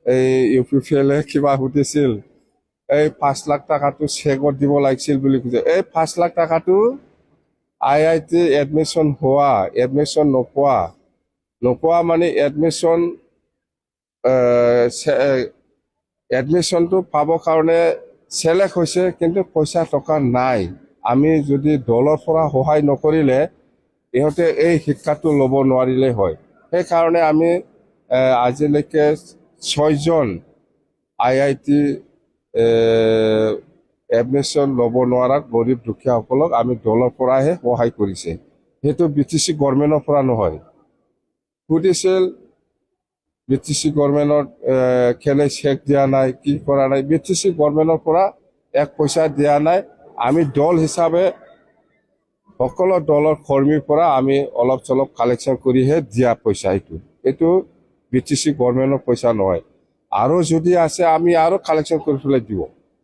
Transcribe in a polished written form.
এই UPPL কিবা সুধিছিল এই 5 লাখ টাকাটো চেকত দিব লাগিছিল বুলি কৈছে। এই 5 লাখ টাকাটো IIT এডমিশ্যন হোৱা, এডমিশ্যন নোপোৱা মানে এডমিশ্যনটো পাবৰ কাৰণে চিলেক্ট হৈছে, কিন্তু পইচা টকা নাই। আমি যদি দলৰ পৰা সহায় নকৰিলে ইহঁতে এই শিক্ষাটো ল'ব নোৱাৰিলে হয়। সেইকাৰণে আমি আজিলৈকে 6জন IIT এডমিশ্যন ল'ব নোৱাৰা গৰীব দুখীয়াসকলক আমি দলৰ পৰাহে সহায় কৰিছে। সেইটো BTC গভৰ্ণমেণ্টৰ পৰা নহয়। সুধিছিল BTC গভৰ্ণমেণ্টত কেলে চেক দিয়া নাই, কি কৰা নাই। BTC গভৰ্ণমেণ্টৰ পৰা 1 পইচা দিয়া নাই। আমি দল হিচাপে সকলো দলৰ কৰ্মীৰ পৰা আমি অলপ চলপ কালেকশ্যন কৰিহে দিয়া পইচা। এইটো BTC গভৰ্ণমেণ্টৰ পইচা নহয়। আৰু যদি আছে আমি আৰু কালেকশ্যন কৰি পেলাই দিব।